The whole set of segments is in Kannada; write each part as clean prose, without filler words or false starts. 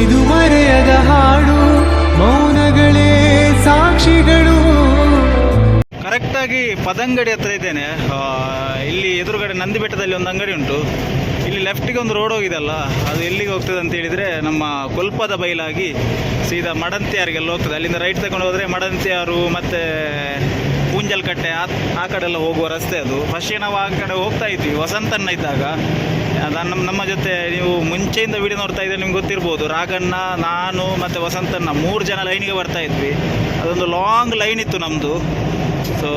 ಇದು ಮರೆಯದ ಹಾಡು, ಮೌನಗಳೇ ಸಾಕ್ಷಿಗಳು. ಕರೆಕ್ಟಾಗಿ ಪದಂಗಡಿ ಹತ್ರ ಇದ್ದೇನೆ. ಇಲ್ಲಿ ಎದುರುಗಡೆ ನಂದಿ ಬೆಟ್ಟದಲ್ಲಿ ಒಂದು ಅಂಗಡಿ ಉಂಟು. ಇಲ್ಲಿ ಲೆಫ್ಟಿಗೆ ಒಂದು ರೋಡ್ ಹೋಗಿದೆಲ್ಲ, ಅದು ಎಲ್ಲಿಗೆ ಹೋಗ್ತದೆ ಅಂತ ಹೇಳಿದರೆ ನಮ್ಮ ಕೊಲ್ಪದ ಬೈಲಾಗಿ ಸೀದಾ ಮಡಂತಿಯಾರಿಗೆಲ್ಲ ಹೋಗ್ತದೆ. ಅಲ್ಲಿಂದ ರೈಟ್ ತಗೊಂಡು ಹೋದರೆ ಮಡಂತಿಯಾರು ಮತ್ತು ಪೂಂಜಲ್ಕಟ್ಟೆ ಆ ಕಡೆ ಎಲ್ಲ ಹೋಗುವ ರಸ್ತೆ ಅದು. ಫಸ್ಟಿಗೆ ನಾವು ಆ ಕಡೆ ಹೋಗ್ತಾ ಇದ್ವಿ ವಸಂತಣ್ಣ ಇದ್ದಾಗ. ನಮ್ಮ ಜೊತೆ ನೀವು ಮುಂಚೆಯಿಂದ ವಿಡಿಯೋ ನೋಡ್ತಾ ಇದ್ದರೆ ನಿಮ್ಗೆ ಗೊತ್ತಿರ್ಬೋದು. ರಾಘಣ್ಣ, ನಾನು ಮತ್ತು ವಸಂತಣ್ಣ 3 ಜನ ಲೈನಿಗೆ ಬರ್ತಾ ಇದ್ವಿ. ಅದೊಂದು ಲಾಂಗ್ ಲೈನ್ ಇತ್ತು ನಮ್ಮದು. ಸೊ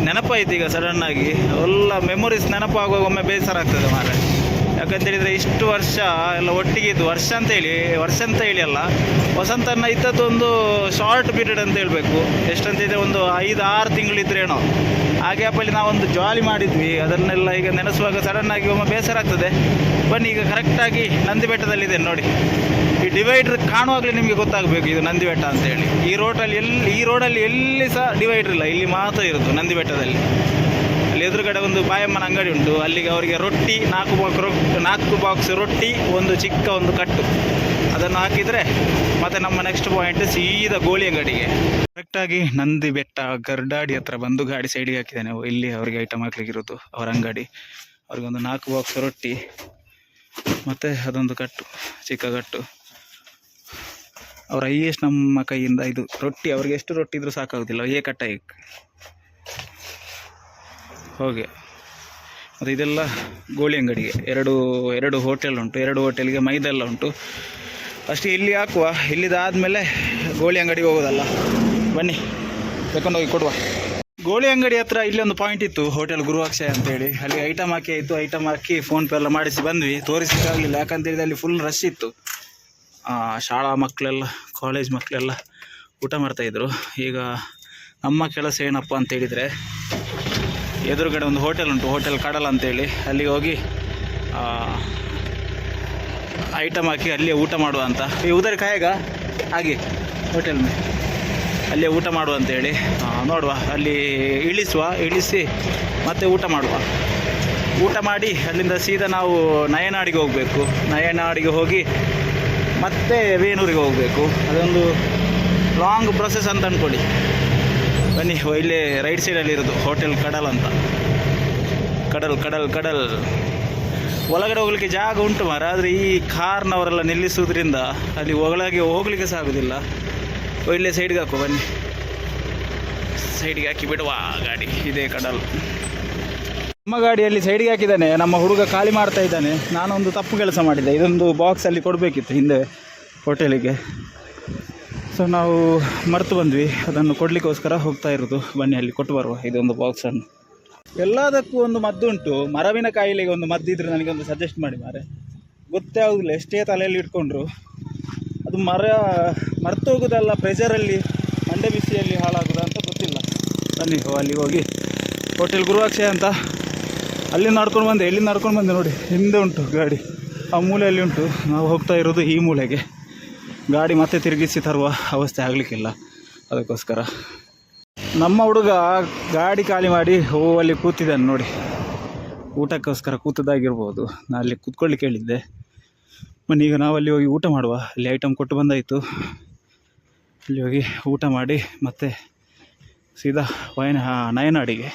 ನೆನಪಾಯ್ತು ಈಗ ಸಡನ್ನಾಗಿ ಎಲ್ಲ ಮೆಮೊರೀಸ್ ನೆನಪಾಗುವಾಗ ಒಮ್ಮೆ ಬೇಸರ ಆಗ್ತದೆ ಮಾರೆ. ಯಾಕಂತೇಳಿದರೆ ಇಷ್ಟು ವರ್ಷ ಎಲ್ಲ ಒಟ್ಟಿಗೆ ಇದ್ದು, ವರ್ಷ ಅಂತ ಹೇಳಿ ಅಲ್ಲ, ವಸಂತನ ಇದ್ದದ್ದೊಂದು ಶಾರ್ಟ್ ಪೀರಿಯಡ್ ಅಂತ ಹೇಳಬೇಕು. ಎಷ್ಟಂತಿದ್ರೆ ಒಂದು 5-6 ತಿಂಗಳಿದ್ರೇನೋ. ಆ ಗ್ಯಾಪಲ್ಲಿ ನಾವೊಂದು ಜಾಲಿ ಮಾಡಿದ್ವಿ. ಅದನ್ನೆಲ್ಲ ಈಗ ನೆನೆಸುವಾಗ ಸಡನ್ನಾಗಿ ಒಮ್ಮೆ ಬೇಸರ ಆಗ್ತದೆ. ಬನ್ನಿ, ಈಗ ಕರೆಕ್ಟಾಗಿ ನಂದಿ ಬೆಟ್ಟದಲ್ಲಿದೆ ನೋಡಿ. ಈ ಡಿವೈಡ್ರ್ ಕಾಣುವಾಗಲೇ ನಿಮಗೆ ಗೊತ್ತಾಗಬೇಕು ಇದು ನಂದಿ ಬೆಟ್ಟ ಅಂತೇಳಿ. ಈ ರೋಡಲ್ಲಿ ಎಲ್ಲಿ ಸಹ ಡಿವೈಡ್ರ್ ಇಲ್ಲ, ಇಲ್ಲಿ ಮಾತ್ರ ಇರೋದು ನಂದಿ ಬೆಟ್ಟದಲ್ಲಿ. ಅಲ್ಲಿ ಎದುರುಗಡೆ ಒಂದು ಬಾಯಮ್ಮನ ಅಂಗಡಿ ಉಂಟು. ಅಲ್ಲಿಗೆ ಅವರಿಗೆ ರೊಟ್ಟಿ 4 ಬಾಕ್ಸ್ ರೊಟ್ಟಿ, ಒಂದು ಚಿಕ್ಕ ಒಂದು ಕಟ್ಟು, ಅದನ್ನು ಹಾಕಿದರೆ ಮತ್ತು ನಮ್ಮ ನೆಕ್ಸ್ಟ್ ಪಾಯಿಂಟ್ ಸೀದಾ ಗೋಳಿ ಅಂಗಡಿಗೆ. ಕರೆಕ್ಟಾಗಿ ನಂದಿ ಬೆಟ್ಟ ಗರ್ಡಾಡಿ ಹತ್ರ ಬಂದು ಗಾಡಿ ಸೈಡಿಗೆ ಹಾಕಿದ್ದಾನೆ. ಇಲ್ಲಿ ಅವರಿಗೆ ಐಟಮ್ ಹಾಕ್ಲಿಕ್ಕಿರೋದು ಅವರ ಅಂಗಡಿ. ಅವ್ರಿಗೊಂದು 4 ಬಾಕ್ಸ್ ರೊಟ್ಟಿ ಮತ್ತು ಅದೊಂದು ಕಟ್ಟು, ಚಿಕ್ಕ ಕಟ್ಟು. ಅವ್ರ ಹೈಯೆಸ್ಟ್ ನಮ್ಮ ಕೈಯಿಂದ ಇದು ರೊಟ್ಟಿ. ಅವ್ರಿಗೆ ಎಷ್ಟು ರೊಟ್ಟಿ ಇದ್ರೂ ಸಾಕಾಗೋದಿಲ್ಲ, ಕಟ್ಟಾಗಿ ಹೋಗಿ. ಮತ್ತು ಇದೆಲ್ಲ ಗೋಳಿ ಅಂಗಡಿಗೆ. ಎರಡು ಹೋಟೆಲ್ ಉಂಟು. 2 ಹೋಟೆಲ್ಗೆ ಮೈದಾ ಎಲ್ಲ ಉಂಟು. ಅಷ್ಟೇ ಇಲ್ಲಿ ಹಾಕುವ. ಇಲ್ಲಿದಾದಮೇಲೆ ಗೋಳಿ ಅಂಗಡಿಗೆ ಹೋಗೋದಲ್ಲ. ಬನ್ನಿ, ತಗೊಂಡೋಗಿ ಕೊಡುವ. ಗೋಳಿ ಅಂಗಡಿ ಹತ್ರ ಇಲ್ಲಿ ಒಂದು ಪಾಯಿಂಟ್ ಇತ್ತು, ಹೋಟೆಲ್ ಗುರುವಾಕ್ಷಯ ಅಂತೇಳಿ. ಅಲ್ಲಿ ಐಟಮ್ ಹಾಕಿ ಆಯಿತು. ಐಟಮ್ ಹಾಕಿ ಫೋನ್ಪೇ ಎಲ್ಲ ಮಾಡಿಸಿ ಬಂದ್ವಿ. ತೋರಿಸಲಿಕ್ಕಾಗಲಿಲ್ಲ, ಯಾಕಂತೇಳಿದ್ರೆ ಅಲ್ಲಿ ಫುಲ್ ರಶ್ ಇತ್ತು. ಶಾಲಾ ಮಕ್ಕಳೆಲ್ಲ, ಕಾಲೇಜ್ ಮಕ್ಕಳೆಲ್ಲ ಊಟ ಮಾಡ್ತಾಯಿದ್ರು. ಈಗ ನಮ್ಮ ಕೆಲಸ ಏನಪ್ಪ ಅಂತೇಳಿದರೆ, ಎದುರುಗಡೆ ಒಂದು ಹೋಟೆಲ್ ಉಂಟು, ಹೋಟೆಲ್ ಕಡಲ ಅಂತೇಳಿ. ಅಲ್ಲಿಗೆ ಹೋಗಿ ಐಟಮ್ ಹಾಕಿ ಅಲ್ಲಿಯೇ ಊಟ ಮಾಡುವ ಅಂತ. ಈ ಉದರ್ ಕಾಯಗ ಹಾಗೆ ಹೋಟೆಲ್ ಮೇಲೆ ಅಲ್ಲೇ ಊಟ ಮಾಡುವ ಅಂತೇಳಿ ನೋಡುವ. ಅಲ್ಲಿ ಇಳಿಸಿ ಮತ್ತೆ ಊಟ ಮಾಡುವ. ಊಟ ಮಾಡಿ ಅಲ್ಲಿಂದ ಸೀದಾ ನಾವು ನಯನಾಡಿಗೆ ಹೋಗಬೇಕು. ನಯನಾಡಿಗೆ ಹೋಗಿ ಮತ್ತೆ ವೇಣೂರಿಗೆ ಹೋಗಬೇಕು. ಅದೊಂದು ಲಾಂಗ್ ಪ್ರೊಸೆಸ್ ಅಂತ ಅಂದ್ಕೊಳ್ಳಿ. ಬನ್ನಿ, ಇಲ್ಲೇ ರೈಟ್ ಸೈಡಲ್ಲಿ ಇರೋದು ಹೋಟೆಲ್ ಕಡಲ್ ಅಂತ. ಕಡಲ್ ಒಳಗಡೆ ಹೋಗ್ಲಿಕ್ಕೆ ಜಾಗ ಉಂಟು ಮಾರ. ಆದರೆ ಈ ಕಾರ್ನವರೆಲ್ಲ ನಿಲ್ಲಿಸುವುದರಿಂದ ಅಲ್ಲಿ ಒಳಗೆ ಹೋಗ್ಲಿಕ್ಕೆ ಸಾಗೋದಿಲ್ಲ. ಇಲ್ಲೇ ಸೈಡ್ಗೆ ಹಾಕುವ. ಬನ್ನಿ, ಸೈಡ್ಗೆ ಹಾಕಿ ಬಿಡುವ ಗಾಡಿ. ಇದೇ ಕಡಲ್. ನಮ್ಮ ಗಾಡಿಯಲ್ಲಿ ಸೈಡ್ಗೆ ಹಾಕಿದ್ದಾನೆ. ನಮ್ಮ ಹುಡುಗ ಖಾಲಿ ಮಾಡ್ತಾ ಇದ್ದಾನೆ. ನಾನೊಂದು ತಪ್ಪು ಕೆಲಸ ಮಾಡಿದ್ದೆ. ಇದೊಂದು ಬಾಕ್ಸಲ್ಲಿ ಕೊಡಬೇಕಿತ್ತು ಹಿಂದೆ ಹೋಟೆಲಿಗೆ. ಸೊ ನಾವು ಮರೆತು ಬಂದ್ವಿ. ಅದನ್ನು ಕೊಡಲಿಕ್ಕೋಸ್ಕರ ಹೋಗ್ತಾ ಇರೋದು. ಬನ್ನಿ, ಅಲ್ಲಿ ಕೊಟ್ಟು ಬರುವ ಇದೊಂದು ಬಾಕ್ಸನ್ನು. ಎಲ್ಲದಕ್ಕೂ ಒಂದು ಮದ್ದು ಉಂಟು. ಮರವಿನ ಕಾಯಿಲೆಗೆ ಒಂದು ಮದ್ದು ಇದ್ದರೆ ನನಗೊಂದು ಸಜೆಸ್ಟ್ ಮಾಡಿ ಮಾರೆ. ಗೊತ್ತೇ ಆಗೋದಿಲ್ಲ, ಎಷ್ಟೇ ತಲೆಯಲ್ಲಿ ಇಟ್ಕೊಂಡ್ರು ಅದು ಮರೆತು ಹೋಗೋದಲ್ಲ, ಪ್ರೆಷರಲ್ಲಿ ಮಂಡೆ ಬಿಸಿಯಲ್ಲಿ ಹಾಳಾಗೋದು ಅಂತ ಗೊತ್ತಿಲ್ಲ. ಬನ್ನಿ, ಅಲ್ಲಿ ಹೋಗಿ ಹೋಟೆಲ್ ಗುರುವಾಕ್ಷಯ ಅಂತ ಅಲ್ಲಿ ನಡ್ಕೊಂಡು ಬಂದೆ. ಎಲ್ಲಿ ನಡ್ಕೊಂಡು ಬಂದೆ ನೋಡಿ, ಹಿಂದೆ ಉಂಟು ಗಾಡಿ, ಆ ಮೂಲೆಯಲ್ಲಿ ಉಂಟು. ನಾವು ಹೋಗ್ತಾ ಇರೋದು ಈ ಮೂಲೆಗೆ. ಗಾಡಿ ಮತ್ತೆ ತಿರುಗಿಸಿ ತರುವ ಅವಸ್ಥೆ ಆಗಲಿಕ್ಕಿಲ್ಲ, ಅದಕ್ಕೋಸ್ಕರ. ನಮ್ಮ ಹುಡುಗ ಗಾಡಿ ಖಾಲಿ ಮಾಡಿ ಅಲ್ಲಿ ಕೂತಿದ್ದಾನೆ ನೋಡಿ. ಊಟಕ್ಕೋಸ್ಕರ ಕೂತದಾಗಿರ್ಬೋದು. ನಾನು ಅಲ್ಲಿ ಕೂತ್ಕೊಳ್ಳಿಕ್ಕೆ ಹೇಳಿದ್ದೆ. ಬನ್ನಿ, ಈಗ ನಾವು ಅಲ್ಲಿ ಹೋಗಿ ಊಟ ಮಾಡುವ. ಅಲ್ಲಿ ಐಟಮ್ ಕೊಟ್ಟು ಬಂದಾಯಿತು. ಅಲ್ಲಿ ಹೋಗಿ ಊಟ ಮಾಡಿ ಮತ್ತೆ ಸೀದಾ ನಯನಾಡಿಗೆ.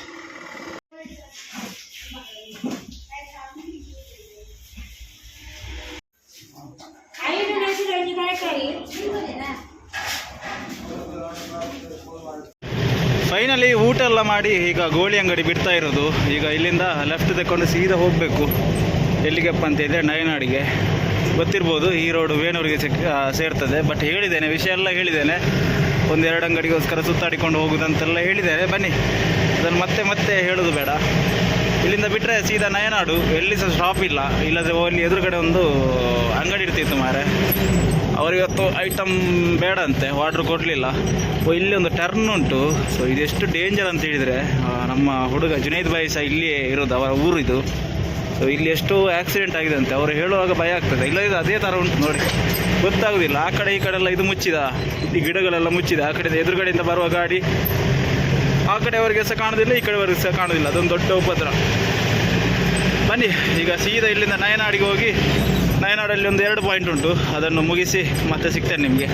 ಫೈನಲಿ ಊಟ ಎಲ್ಲ ಮಾಡಿ ಈಗ ಗೋಳಿ ಅಂಗಡಿ ಬಿಡ್ತಾ ಇರೋದು. ಈಗ ಇಲ್ಲಿಂದ ಲೆಫ್ಟ್ ತಗೊಂಡು ಸೀದಾ ಹೋಗಬೇಕು. ಎಲ್ಲಿಗೆಪ್ಪ ಅಂತ ಇದ್ದರೆ ನಯನಾಡಿಗೆ. ಗೊತ್ತಿರ್ಬೋದು, ಈ ರೋಡು ವೇಣೂರಿಗೆ ಸೇರ್ತದೆ. ಬಟ್ ಹೇಳಿದ್ದೇನೆ, ವಿಷಯ ಎಲ್ಲ ಹೇಳಿದ್ದೇನೆ. 1-2 ಅಂಗಡಿಗೋಸ್ಕರ ಸುತ್ತಾಡಿಕೊಂಡು ಹೋಗೋದಂತೆಲ್ಲ ಹೇಳಿದ್ದೇನೆ. ಬನ್ನಿ, ಅದನ್ನು ಮತ್ತೆ ಹೇಳೋದು ಬೇಡ. ಇಲ್ಲಿಂದ ಬಿಟ್ಟರೆ ಸೀದಾ ನಯನಾಡು. ಎಲ್ಲಿ ಸಹ ಸ್ಟಾಪ್ ಇಲ್ಲ. ಇಲ್ಲದ್ರೆ ಅಲ್ಲಿ ಎದುರುಗಡೆ ಒಂದು ಅಂಗಡಿ ಇರ್ತಿತ್ತು ಮಾರೆ. ಅವರಿವತ್ತು ಐಟಮ್ ಬೇಡ ಅಂತೆ, ಆರ್ಡ್ರ್ ಕೊಡಲಿಲ್ಲ. ಇಲ್ಲಿ ಒಂದು ಟರ್ನ್ ಉಂಟು. ಸೊ ಇದೆಷ್ಟು ಡೇಂಜರ್ ಅಂತ ಹೇಳಿದರೆ, ನಮ್ಮ ಹುಡುಗ ಜುನೈದ್ ಬಾಯಿ ಸಹ ಇಲ್ಲಿಯೇ ಇರೋದು, ಅವರ ಊರಿದು. ಸೊ ಇಲ್ಲಿ ಎಷ್ಟೋ ಆಕ್ಸಿಡೆಂಟ್ ಆಗಿದೆ ಅಂತೆ. ಅವರು ಹೇಳುವಾಗ ಭಯ ಆಗ್ತದೆ. ಇದು ಅದೇ ಥರ ಉಂಟು ನೋಡಿ, ಗೊತ್ತಾಗೋದಿಲ್ಲ. ಆ ಕಡೆ ಈ ಕಡೆ ಎಲ್ಲ ಇದು ಮುಚ್ಚಿದ, ಈ ಗಿಡಗಳೆಲ್ಲ ಮುಚ್ಚಿದೆ. ಆ ಕಡೆ ಎದುರುಗಡೆಯಿಂದ ಬರುವ ಗಾಡಿ ಆ ಕಡೆಯವರಿಗೆ ಸಹ ಕಾಣೋದಿಲ್ಲ, ಈ ಕಡೆಯವರಿಗೆ ಸಹ ಕಾಣೋದಿಲ್ಲ. ಅದೊಂದು ದೊಡ್ಡ ಉಪದ್ರ. ಬನ್ನಿ, ಈಗ ಸೀದಾ ಇಲ್ಲಿಂದ ನಯನಾಡಿಗೆ ಹೋಗಿ ನಯನಾಡಲ್ಲಿ ಒಂದು 2 ಪಾಯಿಂಟ್ ಉಂಟು, ಅದನ್ನು ಮುಗಿಸಿ ಮತ್ತೆ ಸಿಗ್ತೇನೆ ನಿಮಗೆ.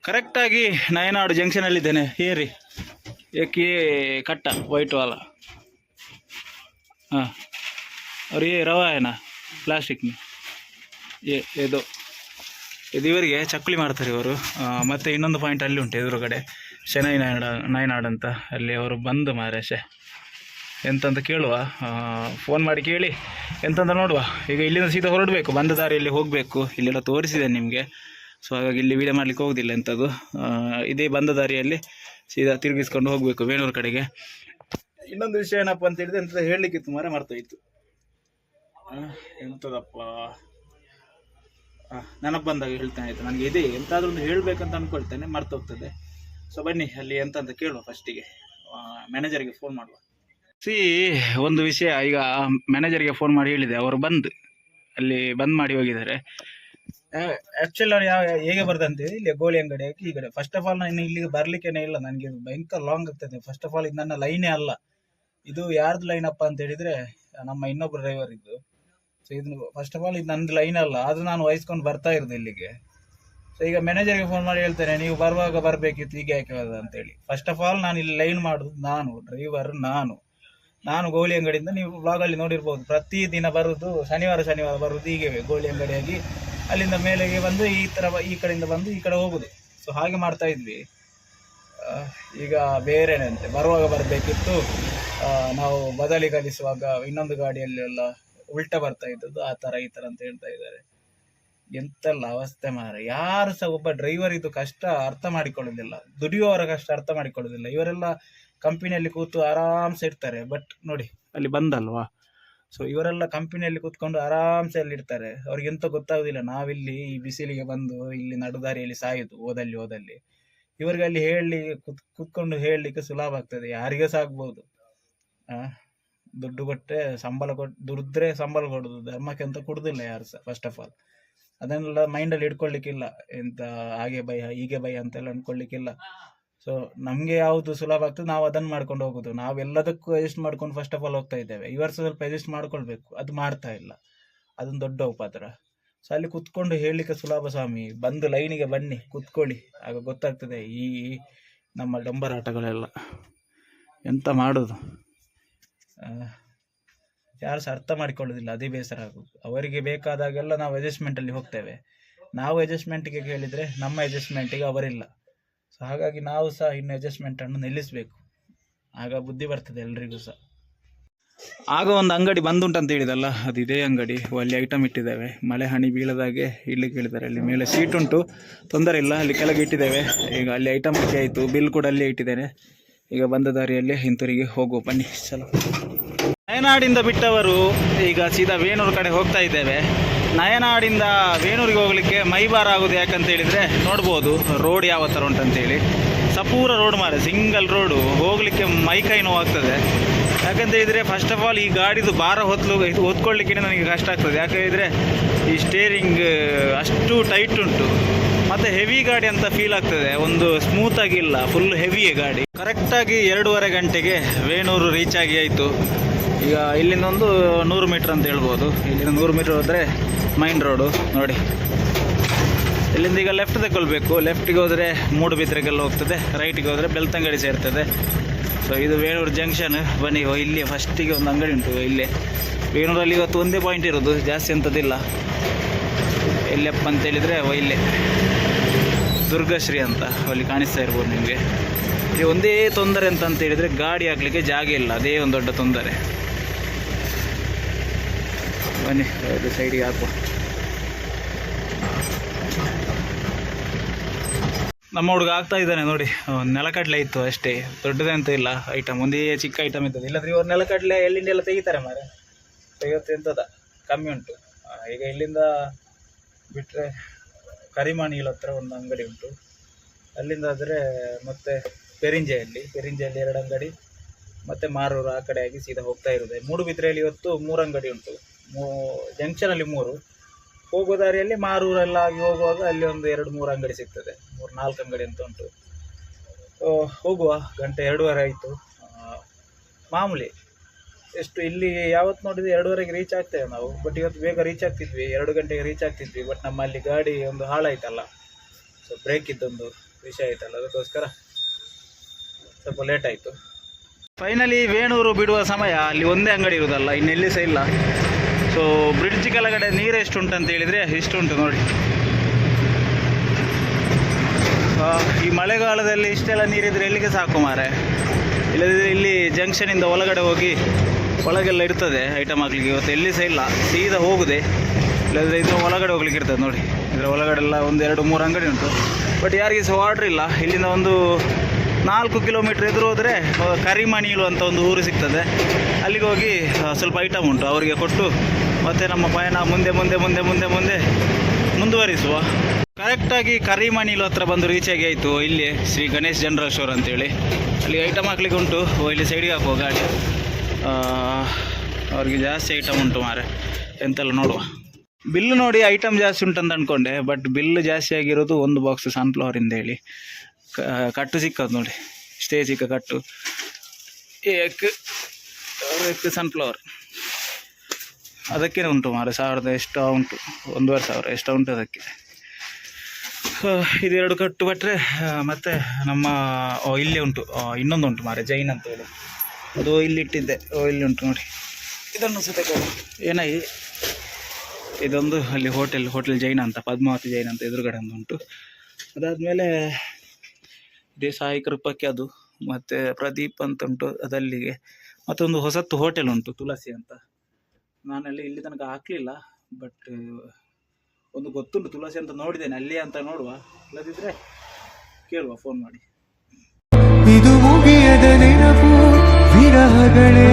ಕರೆಕ್ಟಾಗಿ ನಯನಾಡು ಜಂಕ್ಷನಲ್ಲಿದ್ದೇನೆ. ಏರಿ ಏಕೆ ಕಟ್ಟ ವೈಟ್ ವಾಲ ಹಾಂ और ये रवा है ना प्लास्टिक में ಇದು ಇವರಿಗೆ ಚಕ್ಕುಲಿ ಮಾಡ್ತಾರೆ ಇವರು. ಮತ್ತು ಇನ್ನೊಂದು ಪಾಯಿಂಟ್ ಅಲ್ಲಿ ಉಂಟು ಎದುರುಗಡೆ ಶೆನೈ ನಯನಾಡ್ ಅಂತ, ಅಲ್ಲಿ ಅವರು ಬಂದು ಮಾರೇಶೆ ಎಂತಂತ ಕೇಳುವ, ಫೋನ್ ಮಾಡಿ ಕೇಳಿ ಎಂತಂತ ನೋಡುವ. ಈಗ ಇಲ್ಲಿಂದ ಸೀದಾ ಹೊರಡಬೇಕು, ಬಂದ ದಾರಿಯಲ್ಲಿ ಹೋಗಬೇಕು. ಇಲ್ಲೆಲ್ಲ ತೋರಿಸಿದೆ ನಿಮಗೆ, ಸೊ ಹಾಗಾಗಿ ಇಲ್ಲಿ ವೀಡಿಯೋ ಮಾಡಲಿಕ್ಕೆ ಹೋಗೋದಿಲ್ಲ ಎಂಥದ್ದು. ಇದೇ ಬಂದ ದಾರಿಯಲ್ಲಿ ಸೀದಾ ತಿರುಗಿಸ್ಕೊಂಡು ಹೋಗಬೇಕು ವೇಣೂರು ಕಡೆಗೆ. ಇನ್ನೊಂದು ವಿಷಯ ಏನಪ್ಪ ಅಂತ ಹೇಳಿದ್ರೆ ಎಂಥದ್ದು ಹೇಳಲಿಕ್ಕಿತ್ತು ಮಾರೆ ಮರ್ತೋಯ್ತು. ಎಂಥದಪ್ಪ ನೆನಪು ಬಂದಾಗ ಹೇಳ್ತಾನೆ ಆಯಿತು. ನನಗೆ ಇದೆ ಎಂತಾದ್ರೂ ಒಂದು ಹೇಳಬೇಕಂತ ಅಂದ್ಕೊಳ್ತೇನೆ, ಮರ್ತೋಗ್ತದೆ. ಸೊ ಬನ್ನಿ ಅಲ್ಲಿ ಎಂತ ಅಂತ ಕೇಳುವ. ಫಸ್ಟಿಗೆ ಮ್ಯಾನೇಜರ್ಗೆ ಫೋನ್ ಮಾಡುವ. ಒಂದು ವಿಷಯ, ಈಗ ಮ್ಯಾನೇಜರ್ಗೆ ಫೋನ್ ಮಾಡಿ ಹೇಳಿದೆ, ಅವರು ಬಂದು ಅಲ್ಲಿ ಬಂದ್ ಮಾಡಿ ಹೋಗಿದ್ದಾರೆ. ಆ್ಯಕ್ಚುಲಿ ಅವ್ರು ಹೇಗೆ ಬರ್ದಂತೇಳಿ ಇಲ್ಲಿ ಗೋಳಿ ಅಂಗಡಿ ಹಾಕಿ ಈ ಕಡೆ. ಫಸ್ಟ್ ಆಫ್ ಆಲ್ ನಾನು ಇಲ್ಲಿಗೆ ಬರ್ಲಿಕ್ಕೇನೆ ಇಲ್ಲ, ನನಗೆ ಇದು ಭಯಂಕರ ಲಾಂಗ್ ಆಗ್ತದೆ. ಫಸ್ಟ್ ಆಫ್ ಆಲ್ ಇದು ನನ್ನ ಲೈನೇ ಅಲ್ಲ, ಇದು ಯಾರ್ದು ಲೈನ್ ಅಪ್ಪ ಅಂತ ಹೇಳಿದ್ರೆ ನಮ್ಮ ಇನ್ನೊಬ್ರು ಡ್ರೈವರ್ ಇದ್ದು. ಸೊ ಇದು ಫಸ್ಟ್ ಆಫ್ ಆಲ್ ಇದು ನಂದು ಲೈನ್ ಅಲ್ಲ, ಆದರೂ ನಾನು ವಹಿಸ್ಕೊಂಡು ಬರ್ತಾ ಇರೋದು ಇಲ್ಲಿಗೆ. ಸೊ ಈಗ ಮ್ಯಾನೇಜರ್ಗೆ ಫೋನ್ ಮಾಡಿ ಹೇಳ್ತೇನೆ, ನೀವು ಬರುವಾಗ ಬರಬೇಕಿತ್ತು, ಹೀಗೆ ಯಾಕೆ ಹೋದ ಅಂತೇಳಿ. ಫಸ್ಟ್ ಆಫ್ ಆಲ್ ನಾನು ಇಲ್ಲಿ ಲೈನ್ ಮಾಡೋದು ನಾನು, ಡ್ರೈವರ್ ನಾನು ಗೋಳಿ ಅಂಗಡಿಯಿಂದ ನೀವು ಬ್ಲಾಗಲ್ಲಿ ನೋಡಿರ್ಬೋದು, ಪ್ರತಿದಿನ ಬರೋದು ಶನಿವಾರ ಬರೋದು ಹೀಗೆ ಗೋಳಿ ಅಂಗಡಿಯಾಗಿ ಅಲ್ಲಿಂದ ಮೇಲೆಗೆ ಬಂದು ಈ ಕಡೆಯಿಂದ ಬಂದು ಈ ಕಡೆ ಹೋಗೋದು. ಸೊ ಹಾಗೆ ಮಾಡ್ತಾ ಇದ್ವಿ. ಈಗ ಬೇರೆನಂತೆ ಬರುವಾಗ ಬರಬೇಕಿತ್ತು, ನಾವು ಬದಲಿ ಕಲಿಸುವಾಗ ಇನ್ನೊಂದು ಗಾಡಿಯಲ್ಲೆಲ್ಲ ಉಲ್ಟಾ ಬರ್ತಾ ಇದ್ದದ್ದು, ಆ ಥರ ಈ ಥರ ಅಂತ ಹೇಳ್ತಾ ಇದ್ದಾರೆ. ಎಂತೆಲ್ಲ ಅವಸ್ಥೆ ಮಾರೆ. ಯಾರು ಸಹ ಒಬ್ಬ ಡ್ರೈವರ್ ಇದು ಕಷ್ಟ ಅರ್ಥ ಮಾಡಿಕೊಳ್ಳೋದಿಲ್ಲ, ದುಡಿಯುವವರ ಕಷ್ಟ ಅರ್ಥ ಮಾಡಿಕೊಳ್ಳೋದಿಲ್ಲ. ಇವರೆಲ್ಲ ಕಂಪನಿಯಲ್ಲಿ ಕೂತು ಆರಾಮ್ಸೆ ಇರ್ತಾರೆ. ಬಟ್ ನೋಡಿ ಅಲ್ಲಿ ಬಂದಲ್ವಾ, ಸೊ ಇವರೆಲ್ಲ ಕಂಪನಿಯಲ್ಲಿ ಕೂತ್ಕೊಂಡು ಆರಾಮ್ಸೆ ಅಲ್ಲಿ ಇರ್ತಾರೆ. ಅವ್ರಿಗೆ ಎಂತ ಗೊತ್ತಾಗೋದಿಲ್ಲ. ನಾವಿಲ್ಲಿ ಈ ಬಿಸಿಲಿಗೆ ಬಂದು ಇಲ್ಲಿ ನಡುದಾರಿಯಲ್ಲಿ ಸಾಯೋದು ಓದಲ್ಲಿ. ಇವರಿಗೆ ಅಲ್ಲಿ ಕೂತ್ಕೊಂಡು ಹೇಳಲಿಕ್ಕೆ ಸುಲಭ ಆಗ್ತದೆ, ಯಾರಿಗೆ ಸಹ ಆಗ್ಬೋದು. ದುಡ್ಡು ಕೊಟ್ಟರೆ ದುಡಿದ್ರೆ ಸಂಬಳ ಕೊಡೋದು, ಧರ್ಮಕ್ಕೆ ಅಂತ ಕೊಡುದಿಲ್ಲ ಯಾರು ಸಹ. ಫಸ್ಟ್ ಆಫ್ ಆಲ್ ಅದನ್ನೆಲ್ಲ ಮೈಂಡಲ್ಲಿ ಇಟ್ಕೊಳ್ಲಿಕ್ಕಿಲ್ಲ, ಎಂತ ಹಾಗೆ ಭಯ ಹೀಗೆ ಭಯ ಅಂತೆಲ್ಲ ಅನ್ಕೊಳ್ಲಿಕ್ಕಿಲ್ಲ. ಸೊ ನಮಗೆ ಯಾವುದು ಸುಲಭ ಆಗ್ತದೆ ನಾವು ಅದನ್ನು ಮಾಡ್ಕೊಂಡು ಹೋಗೋದು. ನಾವೆಲ್ಲದಕ್ಕೂ ಅಡ್ಜಸ್ಟ್ ಮಾಡ್ಕೊಂಡು ಫಸ್ಟ್ ಆಫ್ ಆಲ್ ಹೋಗ್ತಾ ಇದ್ದೇವೆ. ಈ ವರ್ಷ ಸ್ವಲ್ಪ ಅಡ್ಜಸ್ಟ್ ಮಾಡ್ಕೊಳ್ಬೇಕು, ಅದು ಮಾಡ್ತಾ ಇಲ್ಲ, ಅದೊಂದು ದೊಡ್ಡ ಉಪದ್ರ. ಸೊ ಅಲ್ಲಿ ಕುತ್ಕೊಂಡು ಹೇಳಲಿಕ್ಕೆ ಸುಲಭ ಸ್ವಾಮಿ, ಬಂದು ಲೈನಿಗೆ ಬನ್ನಿ ಕುತ್ಕೊಳ್ಳಿ, ಆಗ ಗೊತ್ತಾಗ್ತದೆ ಈ ನಮ್ಮ ಡಂಬರಾಟಗಳೆಲ್ಲ ಎಂತ ಮಾಡೋದು. ಯಾರು ಸಹ ಅರ್ಥ ಮಾಡಿಕೊಳ್ಳೋದಿಲ್ಲ, ಅದೇ ಬೇಸರ ಆಗೋದು. ಅವರಿಗೆ ಬೇಕಾದಾಗೆಲ್ಲ ನಾವು ಅಡ್ಜಸ್ಟ್ಮೆಂಟಲ್ಲಿ ಹೋಗ್ತೇವೆ, ನಾವು ಅಡ್ಜಸ್ಟ್ಮೆಂಟಿಗೆ ಕೇಳಿದರೆ ನಮ್ಮ ಅಡ್ಜಸ್ಟ್ಮೆಂಟಿಗೆ ಅವರಿಲ್ಲ. ಸೊ ಹಾಗಾಗಿ ನಾವು ಸಹ ಇನ್ನು ಅಡ್ಜಸ್ಟ್ಮೆಂಟನ್ನು ನಿಲ್ಲಿಸಬೇಕು, ಆಗ ಬುದ್ಧಿ ಬರ್ತದೆ ಎಲ್ರಿಗೂ ಸಹ. ಆಗ ಒಂದು ಅಂಗಡಿ ಬಂದುಂಟಂತ ಹೇಳಿದಲ್ಲ, ಅದು ಇದೇ ಅಂಗಡಿ. ಅಲ್ಲಿ ಐಟಮ್ ಇಟ್ಟಿದ್ದೇವೆ, ಮಳೆ ಹನಿ ಬೀಳದಾಗೆ ಇಲ್ಲಿ ಕೇಳಿದ್ದಾರೆ. ಅಲ್ಲಿ ಮೇಲೆ ಸೀಟ್ ಉಂಟು, ತೊಂದರೆ ಇಲ್ಲ, ಅಲ್ಲಿ ಕೆಳಗೆ ಇಟ್ಟಿದ್ದೇವೆ. ಈಗ ಅಲ್ಲಿ ಐಟಮ್ ಇಟ್ಟು ಆಯಿತು, ಬಿಲ್ ಕೂಡ ಅಲ್ಲೇ ಇಟ್ಟಿದ್ದೇನೆ. ಈಗ ಬಂದ ದಾರಿಯಲ್ಲಿ ಹಿಂತಿರುಗಿ ಹೋಗುವ ಬನ್ನಿ. ಚಲೋ. ನಯನಾಡಿಂದ ಬಿಟ್ಟವರು ಈಗ ಸೀದಾ ವೇಣೂರು ಕಡೆ ಹೋಗ್ತಾ ಇದ್ದೇವೆ. ನಯನಾಡಿಂದ ವೇಣೂರಿಗೆ ಹೋಗಲಿಕ್ಕೆ ಮೈಬಾರ ಆಗೋದು ಯಾಕಂತ ಹೇಳಿದರೆ ನೋಡ್ಬೋದು ರೋಡ್ ಯಾವ ಥರ ಉಂಟಂತೇಳಿ. ಸಪೂರ ರೋಡ್ ಮಾರೆ, ಸಿಂಗಲ್ ರೋಡು, ಹೋಗಲಿಕ್ಕೆ ಮೈಕೈ ನೋವಾಗ್ತದೆ. ಯಾಕಂತ ಹೇಳಿದರೆ ಫಸ್ಟ್ ಆಫ್ ಆಲ್ ಈ ಗಾಡಿದು ಭಾರ ಹೊತ್ಕೊಳ್ಳಿಕ್ಕೆ ನನಗೆ ಕಷ್ಟ ಆಗ್ತದೆ. ಯಾಕಂದರೆ ಈ ಸ್ಟೇರಿಂಗ್ ಅಷ್ಟು ಟೈಟ್ ಉಂಟು, ಮತ್ತು ಹೆವಿ ಗಾಡಿ ಅಂತ ಫೀಲ್ ಆಗ್ತದೆ, ಒಂದು ಸ್ಮೂತಾಗಿಲ್ಲ, ಫುಲ್ ಹೆವಿಯೇ ಗಾಡಿ. ಕರೆಕ್ಟಾಗಿ 2.5 ಗಂಟೆಗೆ ವೇಣೂರು ರೀಚ್ ಆಯಿತು. ಈಗ ಇಲ್ಲಿಂದ ಒಂದು 100 ಮೀಟ್ರ್ ಅಂತ ಹೇಳ್ಬೋದು. ಇಲ್ಲಿಂದ 100 ಮೀಟ್ರ್ ಹೋದರೆ ಮೈನ್ ರೋಡು ನೋಡಿ. ಇಲ್ಲಿಂದ ಈಗ ಲೆಫ್ಟ್ ತಗೊಳ್ಬೇಕು. ಲೆಫ್ಟಿಗೆ ಹೋದರೆ ಮೂಡುಬಿದ್ರೆಗೆಲ್ಲ ಹೋಗ್ತದೆ, ರೈಟಿಗೆ ಹೋದರೆ ಬೆಳ್ತಂಗಡಿ ಸೇರ್ತದೆ. ಸೊ ಇದು ವೇಣೂರು ಜಂಕ್ಷನ್. ಬನ್ನಿ, ಇಲ್ಲಿ ಫಸ್ಟಿಗೆ ಒಂದು ಅಂಗಡಿ ಉಂಟು ಇಲ್ಲೇ. ವೇಣೂರಲ್ಲಿ ಇವತ್ತು ಒಂದೇ ಪಾಯಿಂಟ್ ಇರೋದು, ಜಾಸ್ತಿ ಅಂಥದ್ದಿಲ್ಲ. ಎಲ್ಲಪ್ಪ ಅಂತೇಳಿದರೆ ಇಲ್ಲೇ ದುರ್ಗಶ್ರೀ ಅಂತ ಅಲ್ಲಿ ಕಾಣಿಸ್ತಾ ಇರ್ಬೋದು ನಿಮಗೆ. ಇಲ್ಲಿ ಒಂದೇ ತೊಂದರೆ ಅಂತ ಹೇಳಿದರೆ ಗಾಡಿ ಹಾಕಲಿಕ್ಕೆ ಜಾಗ ಇಲ್ಲ, ಅದೇ ಒಂದು ದೊಡ್ಡ ತೊಂದರೆ. ಬನ್ನಿ ಅದು ಸೈಡಿಗೆ ಹಾಕುವ. ನಮ್ಮ ಹುಡುಗ ಆಗ್ತಾ ಇದ್ದಾನೆ ನೋಡಿ. ನೆಲಕಡಲೆ ಇತ್ತು ಅಷ್ಟೇ, ದೊಡ್ಡದಂತ ಇಲ್ಲ ಐಟಮ್, ಒಂದೇ ಚಿಕ್ಕ ಐಟಮ್ ಇರ್ತದೆ. ಇಲ್ಲಾಂದ್ರೆ ಇವ್ರು ನೆಲಕಡಲೆ ಎಲ್ಲಿಂದೆಲ್ಲ ತೆಗಿತಾರೆ ಮಾರೆ. ಇವತ್ತು ಎಂಥದ ಕಮ್ಮಿ ಉಂಟು. ಈಗ ಇಲ್ಲಿಂದ ಬಿಟ್ಟರೆ ಕರಿಮಾಣಿಲ್ ಹತ್ರ ಒಂದು ಅಂಗಡಿ ಉಂಟು, ಅಲ್ಲಿಂದ ಆದರೆ ಮತ್ತೆ ಪೆರಿಂಜೆಯಲ್ಲಿ 2 ಅಂಗಡಿ, ಮತ್ತು ಮಾರೂರು ಆ ಕಡೆ ಆಗಿ ಸೀದಾ ಹೋಗ್ತಾ ಇರೋದೆ. ಮೂಡುಬಿದ್ರೆಯಲ್ಲಿ ಇವತ್ತು 3 ಅಂಗಡಿ ಉಂಟು, ಜಂಕ್ಷನಲ್ಲಿ 3, ಹೋಗೋ ದಾರಿಯಲ್ಲಿ ಮಾರೂರೆಲ್ಲ ಆಗಿ ಹೋಗುವಾಗ ಅಲ್ಲಿ ಒಂದು 2-3 ಅಂಗಡಿ ಸಿಗ್ತದೆ, 3-4 ಅಂಗಡಿ ಅಂತ ಉಂಟು. ಹೋಗುವ, 1:02 ಆಯಿತು. ಮಾಮೂಲಿ ಎಷ್ಟು ಇಲ್ಲಿ ಯಾವತ್ತು ನೋಡಿದ್ರೆ 2:30ಗೆ ರೀಚ್ ಆಗ್ತೇವೆ ನಾವು. ಬಟ್ ಇವತ್ತು ಬೇಗ ರೀಚ್ ಆಗ್ತಿದ್ವಿ, 2 ಗಂಟೆಗೆ ರೀಚ್ ಆಗ್ತಿದ್ವಿ. ಬಟ್ ನಮ್ಮಲ್ಲಿ ಗಾಡಿ ಒಂದು ಹಾಳಾಯ್ತಲ್ಲ, ಸೊ ಬ್ರೇಕ್ ಇದ್ದೊಂದು ವಿಷಯ ಆಯ್ತಲ್ಲ, ಅದಕ್ಕೋಸ್ಕರ ಸ್ವಲ್ಪ ಲೇಟ್ ಆಯಿತು. ಫೈನಲಿ ವೇಣೂರು ಬಿಡುವ ಸಮಯ. ಅಲ್ಲಿ ಒಂದೇ ಅಂಗಡಿ ಇರುವುದಲ್ಲ, ಇನ್ನೆಲ್ಲಿ ಸಹ ಇಲ್ಲ. ಸೊ ಬ್ರಿಡ್ಜ್ ಕೆಳಗಡೆ ನೀರು ಎಷ್ಟು ಉಂಟು ಅಂತ ಹೇಳಿದರೆ ಇಷ್ಟು ಉಂಟು ನೋಡಿ. ಈ ಮಳೆಗಾಲದಲ್ಲಿ ಇಷ್ಟೆಲ್ಲ ನೀರಿದ್ರೆ ಎಲ್ಲಿಗೆ ಸಾಕು ಮಾರೆ. ಇಲ್ಲದಿದ್ದರೆ ಇಲ್ಲಿ ಜಂಕ್ಷನಿಂದ ಒಳಗಡೆ ಹೋಗಿ ಒಳಗೆಲ್ಲ ಇರ್ತದೆ ಐಟಮ್ ಹಾಕ್ಲಿಕ್ಕೆ. ಇವತ್ತು ಎಲ್ಲಿ ಸಹ ಇಲ್ಲ, ಸೀದಾ ಹೋಗುದೆ. ಇಲ್ಲದಿದ್ದರೆ ಇದ್ರ ಒಳಗಡೆ ಹೋಗ್ಲಿಕ್ಕೆ ಇರ್ತದೆ ನೋಡಿ. ಇದರ ಒಳಗಡೆ ಎಲ್ಲ 1, 2, 3 ಅಂಗಡಿ ಉಂಟು. ಬಟ್ ಯಾರಿಗೆ ಸಹ ಆರ್ಡ್ರ್ ಇಲ್ಲ. ಇಲ್ಲಿಂದ ಒಂದು 4 ಕಿಲೋಮೀಟ್ರ್ ಎದುರು ಹೋದರೆ ಕರಿಮಣಿಲು ಅಂತ ಒಂದು ಊರು ಸಿಗ್ತದೆ. ಅಲ್ಲಿಗೆ ಹೋಗಿ ಸ್ವಲ್ಪ ಐಟಮ್ ಉಂಟು, ಅವರಿಗೆ ಕೊಟ್ಟು ಮತ್ತೆ ನಮ್ಮ ಪಯಣ ಮುಂದೆ ಮುಂದೆ ಮುಂದೆ ಮುಂದೆ ಮುಂದೆ ಮುಂದುವರಿಸುವ. ಕರೆಕ್ಟಾಗಿ ಕರಿಮಣಿಲು ಹತ್ರ ಬಂದು ರೀಚ್ ಆಗಿ ಆಯಿತು. ಇಲ್ಲಿ ಶ್ರೀ ಗಣೇಶ್ ಜನರಲ್ ಸ್ಟೋರ್ ಅಂತೇಳಿ, ಅಲ್ಲಿ ಐಟಮ್ ಹಾಕ್ಲಿಕ್ಕೆ ಉಂಟು. ಇಲ್ಲಿ ಸೈಡಿಗೆ ಹಾಕುವ ಗಾಡಿ. ಅವ್ರಿಗೆ ಜಾಸ್ತಿ ಐಟಮ್ ಉಂಟು ಮಾರೆ, ಎಂತೆಲ್ಲ ನೋಡುವ. ಬಿಲ್ಲು ನೋಡಿ ಐಟಮ್ ಜಾಸ್ತಿ ಉಂಟಂತ ಅಂದ್ಕೊಂಡೆ, ಬಟ್ ಬಿಲ್ಲು ಜಾಸ್ತಿ ಆಗಿರೋದು ಒಂದು ಬಾಕ್ಸ್ ಸನ್ಫ್ಲವರಿಂದ ಹೇಳಿ ಕಟ್ಟು ಸಿಕ್ಕದು ನೋಡಿ. ಇಷ್ಟೇ ಚಿಕ್ಕ ಕಟ್ಟು, ಏಕ್ ಸನ್ಫ್ಲವರ್ ಅದಕ್ಕೆ ಉಂಟು ಮಾರೆ. 1000 ಎಷ್ಟು ಉಂಟು, 1500 ಎಷ್ಟು ಉಂಟು ಅದಕ್ಕೆ. ಇದೆರಡು ಕಟ್ಟು ಬಿಟ್ಟರೆ ಮತ್ತು ನಮ್ಮ ಇಲ್ಲೇ ಉಂಟು ಇನ್ನೊಂದು ಉಂಟು ಮಾರೆ, ಜೈನ್ ಅಂತ ಹೇಳಿ. ಅದು ಇಲ್ಲಿ ಇಟ್ಟಿದ್ದೆ, ಇಲ್ಲಿ ಉಂಟು ನೋಡಿ. ಇದನ್ನು ಸಹ ತಗೊಳ್ಳಿ. ಏನಾಗಿ ಇದೊಂದು ಅಲ್ಲಿ ಹೋಟೆಲ್ ಜೈನ್ ಅಂತ, ಪದ್ಮಾವತಿ ಜೈನ್ ಅಂತ ಎದುರುಗಡೆ ಒಂದು ಉಂಟು. ಅದಾದಮೇಲೆ ಇದೇ ಸಾಯಿ ಕೃಪಕ್ಕೆ ಅದು, ಮತ್ತು ಪ್ರದೀಪ್ ಅಂತ ಉಂಟು ಅದಲ್ಲಿಗೆ. ಮತ್ತೊಂದು ಹೊಸತ್ತು ಹೋಟೆಲ್ ಉಂಟು ತುಳಸಿ ಅಂತ. ನಾನಲ್ಲಿ ಇಲ್ಲಿ ತನಕ ಹಾಕಲಿಲ್ಲ, ಬಟ್ ಒಂದು ಗೊತ್ತುಂಟು ತುಳಸಿ ಅಂತ, ನೋಡಿದ್ದೇನೆ ಅಲ್ಲಿ ಅಂತ. ನೋಡುವ, ಇಲ್ಲದಿದ್ದರೆ ಕೇಳುವ ಫೋನ್ ಮಾಡಿ. ಇದು ಮುಗಿಯದ ನೆನಪು ವಿರಹಗಳೇ